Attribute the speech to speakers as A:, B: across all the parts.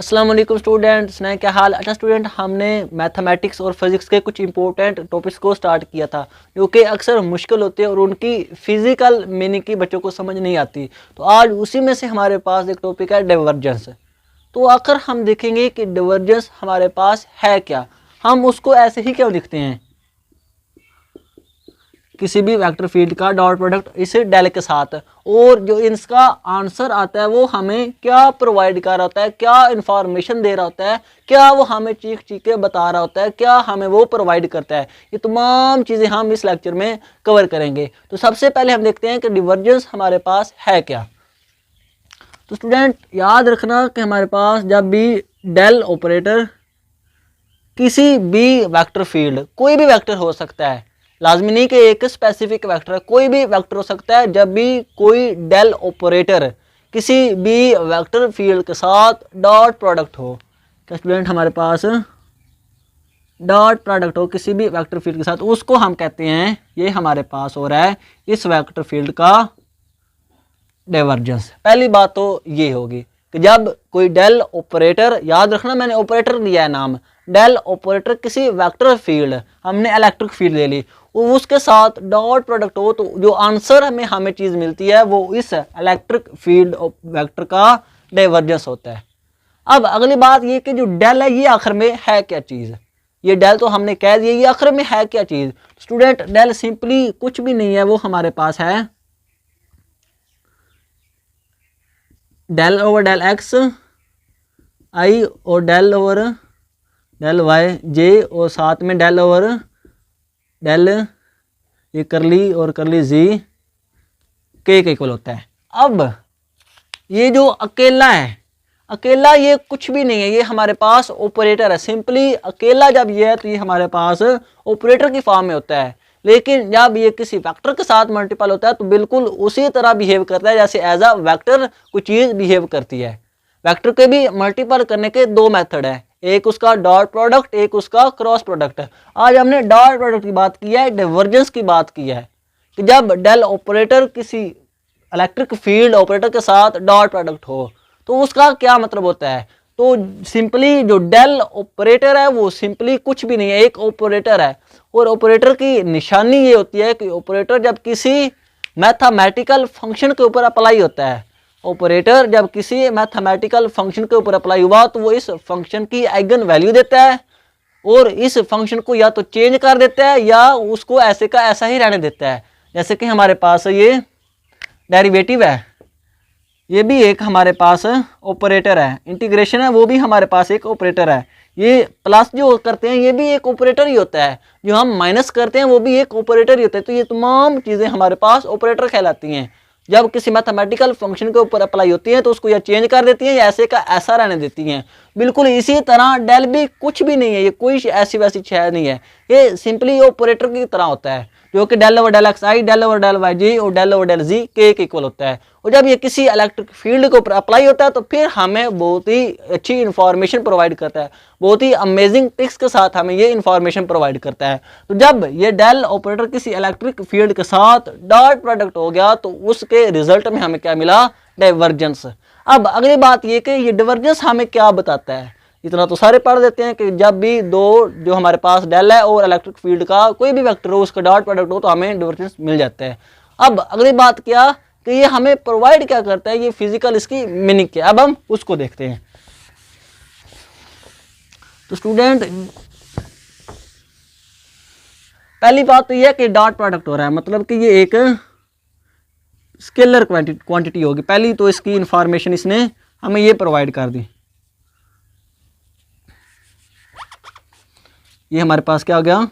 A: अस्सलाम वालेकुम स्टूडेंट्स, नए क्या हाल। अच्छा स्टूडेंट, हमने मैथमेटिक्स और फिज़िक्स के कुछ इंपॉर्टेंट टॉपिक्स को स्टार्ट किया था जो कि अक्सर मुश्किल होते हैं और उनकी फ़िज़िकल मीनिंग की बच्चों को समझ नहीं आती। तो आज उसी में से हमारे पास एक टॉपिक है डाइवर्जेंस। तो आखिर हम देखेंगे कि डाइवर्जेंस हमारे पास है क्या, हम उसको ऐसे ही क्यों लिखते हैं, किसी भी वेक्टर फील्ड का डॉट प्रोडक्ट इस डेल के साथ, और जो इसका आंसर आता है वो हमें क्या प्रोवाइड कर रहा होता है, क्या इंफॉर्मेशन दे रहा होता है, क्या वो हमें चीख चीख के बता रहा होता है, क्या हमें वो प्रोवाइड करता है। ये तमाम चीज़ें हम इस लेक्चर में कवर करेंगे। तो सबसे पहले हम देखते हैं कि डिवर्जेंस हमारे पास है क्या। तो स्टूडेंट याद रखना कि हमारे पास जब भी डेल ऑपरेटर किसी भी वेक्टर फील्ड, कोई भी वेक्टर हो सकता है, लाजमी नहीं कि एक स्पेसिफिक वेक्टर है, कोई भी वेक्टर हो सकता है, जब भी कोई डेल ऑपरेटर किसी भी वेक्टर फील्ड के साथ डॉट प्रोडक्ट हो, क्या स्टूडेंट हमारे पास डॉट प्रोडक्ट हो किसी भी वेक्टर फील्ड के साथ, उसको हम कहते हैं ये हमारे पास हो रहा है इस वेक्टर फील्ड का डाइवर्जेंस। पहली बात तो ये होगी कि जब कोई डेल ऑपरेटर, याद रखना मैंने ऑपरेटर लिया है नाम, डेल ऑपरेटर किसी वेक्टर फील्ड, हमने इलेक्ट्रिक फील्ड ले ली, उसके साथ डॉट प्रोडक्ट हो, तो जो आंसर हमें चीज़ मिलती है वो इस इलेक्ट्रिक फील्ड वेक्टर का डाइवर्जेंस होता है। अब अगली बात ये कि जो डेल है ये आखिर में है क्या चीज़, ये डेल तो हमने कह दिया, ये आखिर में है क्या चीज़। स्टूडेंट डेल सिंपली कुछ भी नहीं है, वो हमारे पास है डेल ओवर डेल एक्स आई और डेल ओवर डेल वाई जे, और साथ में डेल ओवर डेल ये करली और करली जी के इक्वल होता है। अब ये जो अकेला है, अकेला ये कुछ भी नहीं है, ये हमारे पास ऑपरेटर है। सिंपली अकेला जब ये है तो ये हमारे पास ऑपरेटर की फॉर्म में होता है, लेकिन जब ये किसी वेक्टर के साथ मल्टीपल होता है तो बिल्कुल उसी तरह बिहेव करता है जैसे एज अ वेक्टर कोई चीज़ बिहेव करती है। वेक्टर के भी मल्टीपल करने के दो मेथड है, एक उसका डॉट प्रोडक्ट, एक उसका क्रॉस प्रोडक्ट। आज हमने डॉट प्रोडक्ट की बात की है, डाइवर्जेंस की बात की है कि जब डेल ऑपरेटर किसी इलेक्ट्रिक फील्ड ऑपरेटर के साथ डॉट प्रोडक्ट हो तो उसका क्या मतलब होता है। तो सिंपली जो डेल ऑपरेटर है वो सिंपली कुछ भी नहीं है, एक ऑपरेटर है, और ऑपरेटर की निशानी ये होती है कि ऑपरेटर जब किसी मैथमेटिकल फंक्शन के ऊपर अप्लाई होता है, ऑपरेटर जब किसी मैथमेटिकल फंक्शन के ऊपर अप्लाई हुआ तो वो इस फंक्शन की आइगन वैल्यू देता है और इस फंक्शन को या तो चेंज कर देता है या उसको ऐसे का ऐसा ही रहने देता है। जैसे कि हमारे पास ये डेरिवेटिव है, ये भी एक हमारे पास ऑपरेटर है, इंटीग्रेशन है वो भी हमारे पास एक ऑपरेटर है, ये प्लस जो करते हैं ये भी एक ऑपरेटर ही होता है, जो हम माइनस करते हैं वो भी एक ऑपरेटर ही होता है। तो ये तमाम चीज़ें हमारे पास ऑपरेटर कहलाती हैं। जब किसी मैथमेटिकल फंक्शन के ऊपर अप्लाई होती हैं तो उसको या चेंज कर देती हैं या ऐसे का ऐसा रहने देती हैं। बिल्कुल इसी तरह डेल भी कुछ भी नहीं है, ये कोई ऐसी वैसी चीज़ नहीं है, ये सिंपली ऑपरेटर की तरह होता है जो कि डेल ओवर डेल एक्स आई, डेल ओवर डेल वाई जी और डेल ओवर डेल जी के इक्वल होता है। और जब ये किसी इलेक्ट्रिक फील्ड के ऊपर अप्लाई होता है तो फिर हमें बहुत ही अच्छी इन्फॉर्मेशन प्रोवाइड करता है, बहुत ही अमेजिंग ट्रिक्स के साथ हमें ये इन्फॉर्मेशन प्रोवाइड करता है। तो जब ये डेल ऑपरेटर किसी इलेक्ट्रिक फील्ड के साथ डॉट प्रोडक्ट हो गया तो उसके रिजल्ट में हमें क्या मिला, डाइवर्जेंस। अब अगली बात ये कि ये डाइवर्जेंस हमें क्या बताता है, इतना तो सारे पढ़ देते हैं कि जब भी दो जो हमारे पास डेल है और इलेक्ट्रिक फील्ड का कोई भी वेक्टर हो उसका डॉट प्रोडक्ट हो तो हमें डाइवर्जेंस मिल जाता है। अब अगली बात क्या कि ये हमें प्रोवाइड क्या करता है, ये फिजिकल इसकी मीनिंग क्या, अब हम उसको देखते हैं। तो स्टूडेंट पहली बात तो यह है कि डॉट प्रोडक्ट हो रहा है, मतलब कि ये एक स्केलर क्वांटिटी होगी। पहली तो इसकी इंफॉर्मेशन इसने हमें ये प्रोवाइड कर दी, ये हमारे पास क्या हो गया,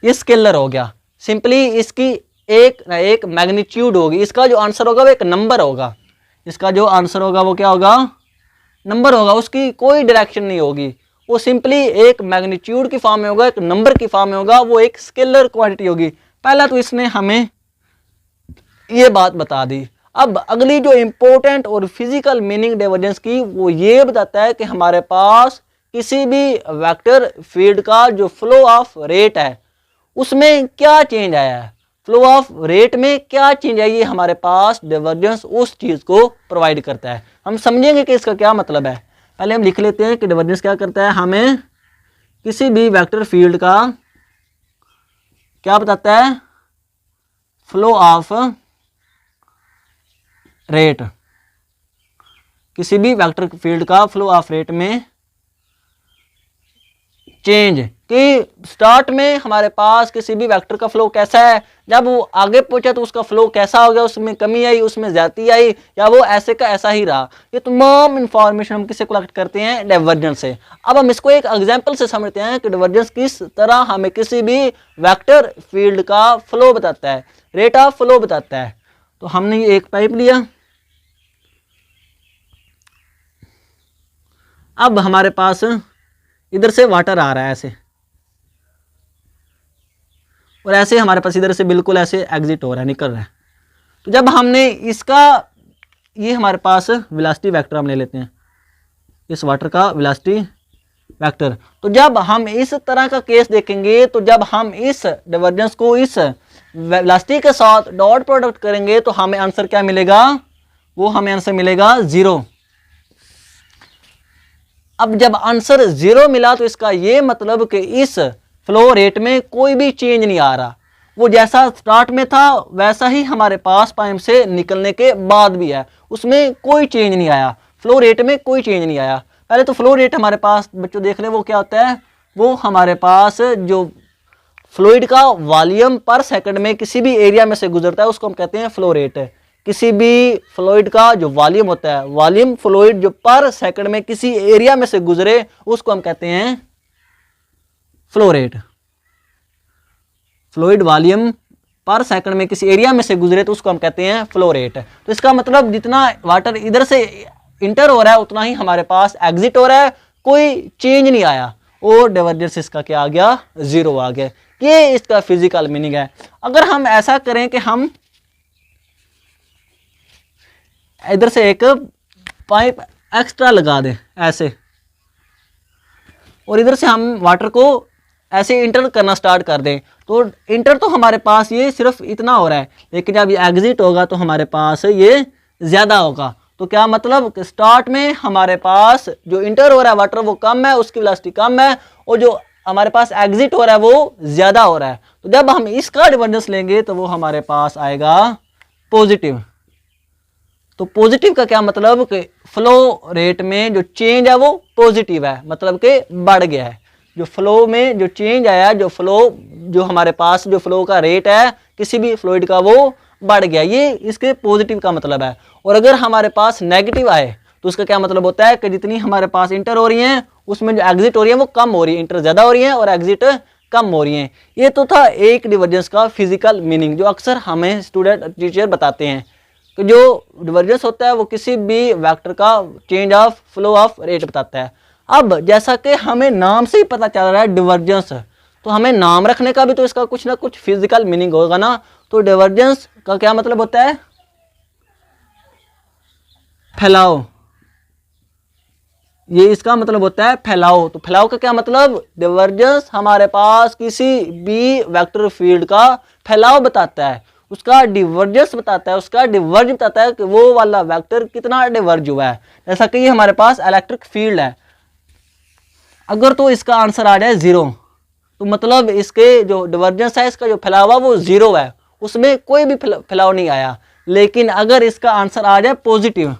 A: ये स्केलर हो गया। सिंपली इसकी एक मैग्नीट्यूड होगी, इसका जो आंसर होगा वो एक नंबर होगा, इसका जो आंसर होगा वो क्या होगा, नंबर होगा, उसकी कोई डायरेक्शन नहीं होगी, वो सिंपली एक मैग्नीट्यूड की फॉर्म में होगा, एक नंबर की फॉर्म में होगा, वो एक स्केलर क्वांटिटी होगी। पहला तो इसने हमें ये बात बता दी। अब अगली जो इंपॉर्टेंट और फिजिकल मीनिंग डाइवर्जेंस की वो ये बताता है कि हमारे पास किसी भी वेक्टर फील्ड का जो फ्लो ऑफ रेट है उसमें क्या चेंज आया है, फ्लो ऑफ रेट में क्या चेंज है, ये हमारे पास डाइवर्जेंस उस चीज़ को प्रोवाइड करता है। हम समझेंगे कि इसका क्या मतलब है। पहले हम लिख लेते हैं कि डाइवर्जेंस क्या करता है, हमें किसी भी वेक्टर फील्ड का क्या बताता है, फ्लो ऑफ रेट, किसी भी वेक्टर फील्ड का फ्लो ऑफ रेट में चेंज, कि स्टार्ट में हमारे पास किसी भी वेक्टर का फ्लो कैसा है, जब वो आगे पहुंचा तो उसका फ्लो कैसा हो गया, उसमें कमी आई, उसमें ज्यादती आई, या वो ऐसे का ऐसा ही रहा। ये तमाम इंफॉर्मेशन हम किससे कलेक्ट करते हैं, डाइवर्जेंस से। अब हम इसको एक एग्जांपल से समझते हैं कि डाइवर्जेंस किस तरह हमें किसी भी वेक्टर फील्ड का फ्लो बताता है, रेट ऑफ फ्लो बताता है। तो हमने एक पाइप लिया, अब हमारे पास इधर से वाटर आ रहा है ऐसे, और ऐसे हमारे पास इधर से बिल्कुल ऐसे एग्जिट हो रहा है, निकल रहा है। तो जब हमने इसका, ये हमारे पास वेलोसिटी वेक्टर हम ले लेते हैं, इस वाटर का वेलोसिटी वेक्टर। तो जब हम इस तरह का केस देखेंगे, तो जब हम इस डाइवर्जेंस को इस वेलोसिटी के साथ डॉट प्रोडक्ट करेंगे तो हमें आंसर क्या मिलेगा, वो हमें आंसर मिलेगा 0। अब जब आंसर 0 मिला तो इसका ये मतलब कि इस फ्लो रेट में कोई भी चेंज नहीं आ रहा, वो जैसा स्टार्ट में था वैसा ही हमारे पास पाइप से निकलने के बाद भी है, उसमें कोई चेंज नहीं आया, फ्लो रेट में कोई चेंज नहीं आया। पहले तो फ्लो रेट हमारे पास बच्चों देख रहे हैं वो क्या होता है, वो हमारे पास जो फ्लूइड का वॉल्यूम पर सेकंड में किसी भी एरिया में से गुजरता है उसको हम कहते हैं फ्लो रेट। किसी भी फ्लूइड का जो वॉल्यूम होता है, वॉल्यूम फ्लूइड जो पर सेकंड में किसी एरिया में से गुजरे उसको हम कहते हैं फ्लो रेट। फ्लूइड वॉल्यूम पर सेकंड में किसी एरिया में से गुजरे तो उसको हम कहते हैं फ्लो रेट। तो इसका मतलब जितना वाटर इधर से इंटर हो रहा है उतना ही हमारे पास एग्जिट हो रहा है, कोई चेंज नहीं आया, और डाइवर्जेंस इसका क्या आ गया, 0 आ गया। ये इसका फिजिकल मीनिंग है। अगर हम ऐसा करें कि हम इधर से एक पाइप एक्स्ट्रा लगा दें ऐसे, और इधर से हम वाटर को ऐसे इंटर करना स्टार्ट कर दें, तो इंटर तो हमारे पास ये सिर्फ इतना हो रहा है, लेकिन जब ये एग्जिट होगा तो हमारे पास ये ज़्यादा होगा। तो क्या मतलब कि स्टार्ट में हमारे पास जो इंटर हो रहा है वाटर वो कम है, उसकी वेलोसिटी कम है, और जो हमारे पास एग्जिट हो रहा है वो ज़्यादा हो रहा है। तो जब हम इसका डाइवर्जेंस लेंगे तो वो हमारे पास आएगा पॉजिटिव। तो पॉजिटिव का क्या मतलब कि फ्लो रेट में जो चेंज है वो पॉजिटिव है, मतलब कि बढ़ गया है। जो फ्लो में जो चेंज आया, जो फ्लो जो हमारे पास जो फ्लो का रेट है किसी भी फ्लूइड का वो बढ़ गया, ये इसके पॉजिटिव का मतलब है। और अगर हमारे पास नेगेटिव आए तो उसका क्या मतलब होता है कि जितनी हमारे पास इंटर हो रही है उसमें जो एग्जिट हो रही है वो कम हो रही है, इंटर ज़्यादा हो रही है और एग्जिट कम हो रही है। ये तो था एक डाइवर्जेंस का फिजिकल मीनिंग जो अक्सर हमें स्टूडेंट टीचर बताते हैं कि जो डाइवर्जेंस होता है वो किसी भी वेक्टर का change of flow of rate बताता है। अब जैसा कि हमें नाम से ही पता चल रहा है डाइवर्जेंस, तो हमें नाम रखने का भी तो इसका कुछ ना कुछ फिजिकल मीनिंग होगा ना। तो डाइवर्जेंस का क्या मतलब होता है, फैलाव, ये इसका मतलब होता है फैलाव। तो फैलाव का क्या मतलब, डाइवर्जेंस हमारे पास किसी भी वेक्टर फील्ड का फैलाव बताता है, उसका डिवर्जेंस बताता है, उसका डिवर्ज बताता है कि वो वाला वेक्टर कितना डिवर्ज हुआ है। जैसा कि ये हमारे पास इलेक्ट्रिक फील्ड है, अगर तो इसका आंसर आ जाए 0 तो मतलब इसके जो डिवर्जेंस है, इसका जो फैलाव है वो 0 है, उसमें कोई भी फैलाव नहीं आया। लेकिन अगर इसका आंसर आ जाए पॉजिटिव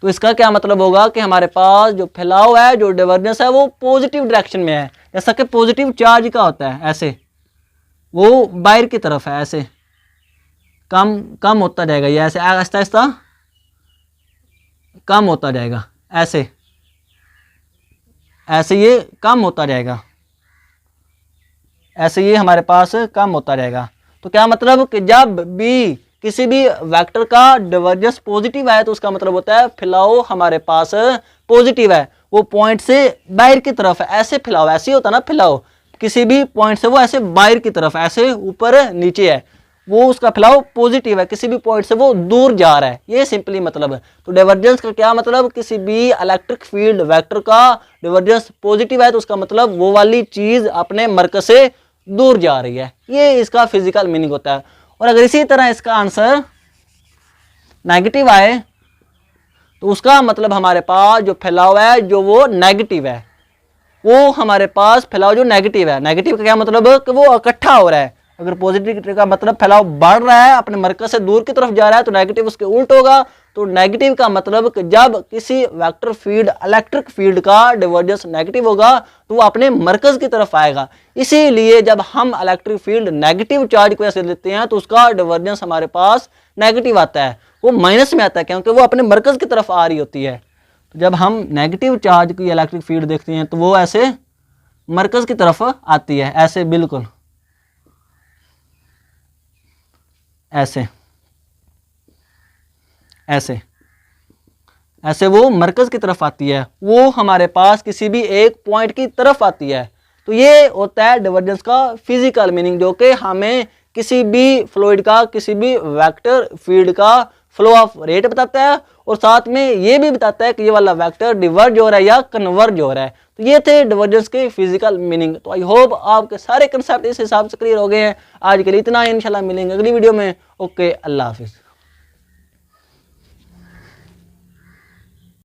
A: तो इसका क्या मतलब होगा कि हमारे पास जो फैलाव है, जो डिवर्जेंस है वो पॉजिटिव डायरेक्शन में है। जैसा कि पॉजिटिव चार्ज का होता है ऐसे, वो बाहर की तरफ है, ऐसे कम कम होता जाएगा, ये ऐसे आहिस्ता आहिस्ता कम होता जाएगा, ऐसे ऐसे ये कम होता जाएगा, ऐसे ये हमारे पास कम होता जाएगा। तो क्या मतलब कि जब भी किसी भी वेक्टर का डिवर्जेंस पॉजिटिव है तो उसका मतलब होता है फैलाव हमारे पास पॉजिटिव है, वो पॉइंट से बाहर की तरफ है। ऐसे फैलाव ऐसे होता ना, फैलाव किसी भी पॉइंट से वो ऐसे बाहर की तरफ, ऐसे ऊपर नीचे है, वो उसका फैलाव पॉजिटिव है, किसी भी पॉइंट से वो दूर जा रहा है, ये सिंपली मतलब है। तो डाइवर्जेंस का क्या मतलब, किसी भी इलेक्ट्रिक फील्ड वेक्टर का डिवर्जेंस पॉजिटिव है तो उसका मतलब वो वाली चीज अपने मरकज से दूर जा रही है, ये इसका फिजिकल मीनिंग होता है। और अगर इसी तरह इसका आंसर नेगेटिव आए तो उसका मतलब हमारे पास जो फैलाव है जो वो नेगेटिव है, वो हमारे पास फैलाव जो नेगेटिव है। नेगेटिव का क्या मतलब कि वो इकट्ठा हो रहा है। अगर पॉजिटिव का मतलब फैलाव बढ़ रहा है, अपने मरकज से दूर की तरफ जा रहा है, तो नेगेटिव उसके उल्ट होगा। तो नेगेटिव का मतलब कि जब किसी वेक्टर फील्ड इलेक्ट्रिक फील्ड का डिवर्जेंस नेगेटिव होगा तो वो अपने मरकज की तरफ आएगा। इसीलिए जब हम इलेक्ट्रिक फील्ड नेगेटिव चार्ज को ऐसे लेते हैं तो उसका डिवर्जेंस हमारे पास नेगेटिव आता है, वो माइनस में आता है, क्योंकि वो अपने मरकज की तरफ आ रही होती है। तो जब हम नेगेटिव चार्ज की इलेक्ट्रिक फील्ड देखते हैं तो वो ऐसे मरकज की तरफ आती है, ऐसे बिल्कुल ऐसे ऐसे ऐसे वो मरकज की तरफ आती है, वो हमारे पास किसी भी एक पॉइंट की तरफ आती है। तो ये होता है डिवर्जेंस का फिजिकल मीनिंग, जो कि हमें किसी भी फ्लूइड का, किसी भी वेक्टर फील्ड का फ्लो ऑफ रेट बताता है, और साथ में ये भी बताता है कि ये वाला वेक्टर डिवर्ज हो रहा है या कन्वर्ज हो रहा है। तो ये थे डिवर्जेंस के फिजिकल मीनिंग। तो आई होप आपके सारे कंसेप्ट इस हिसाब से क्लियर हो गए हैं। आज के लिए इतना ही, इंशाल्लाह मिलेंगे अगली वीडियो में। ओके, अल्लाह हाफिज।